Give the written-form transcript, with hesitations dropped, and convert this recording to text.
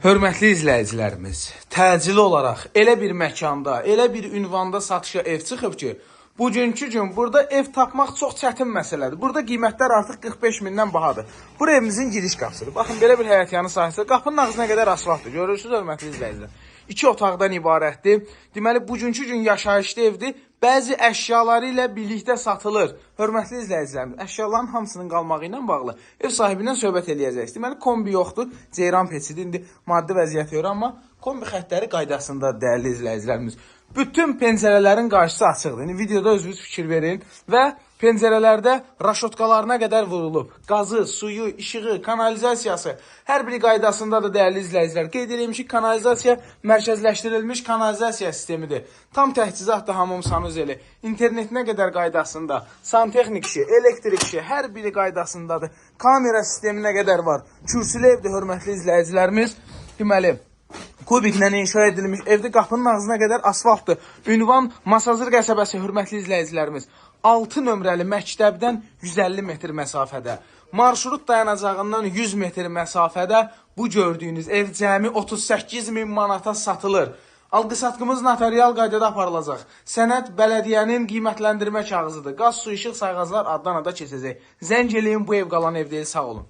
Hörmətli izləyicilərimiz, təcili olaraq elə bir məkanda, elə bir ünvanda satışa ev çıxıb ki, bugünkü gün burada ev tapmaq çox çətin məsələdir. Burada qiymətlər artıq 45 mindən bahadır. Bura evimizin giriş qapısıdır. Baxın, belə bir həyətyanı sahəsi. Qapının ağzına qədər asfaltdır. Görürsünüz, hörmətli izləyicilər. 2 otaqdan ibarətdir. Deməli, bugünkü gün yaşayışlı evdir. Bəzi əşyaları ilə birlikdə satılır. Hörmətli izləyicilərimiz, əşyaların hamısının qalmağı ilə bağlı ev sahibindən söhbət eləyəcəyiz. Deməli, kombi yoxdur, ceyran peçidir. İndi maddi vəziyyət yox, amma kombi xəttləri qaydasında, dəyərli izləyicilərimiz. Bütün pəncərələrin qarşısı açıqdır. İndi videoda özünüz fikir verin və pəncərələrdə raşotkalarına qədər vurulub. Qazı, suyu, işığı, kanalizasiyası hər biri qaydasındadır, dəyərli izləyicilər. Qeyd edeyim ki, kanalizasiya mərkəzləşdirilmiş kanalizasiya sistemidir. Tam təchizatdır, hamam sanuzeli. İnternetinə qədər qaydasında. Santexnik işi, elektrik işi hər biri qaydasındadır. Kamera sisteminə qədər var. Kürsülü evdir, hörmətli izləyicilərimiz. Deməli, kubiklə inşa edilmiş evdə qapının ağzına qədər asfaltdır. Ünvan Masazır qəsəbəsi, hörmətli izləyicilərimiz. 6 nömrəli məktəbdən 150 metr məsafədə. Marşrut dayanacağından 100 metr məsafədə bu gördüyünüz ev cəmi 38 min manata satılır. Alqı-satqımız notarial qaydada aparılacaq. Sənəd bələdiyyənin qiymətləndirmə kağızıdır. Qaz, su, işıq sayğaclar addan ada keçəcək. Zəng eləyin, bu ev qalan ev deyil, sağ olun.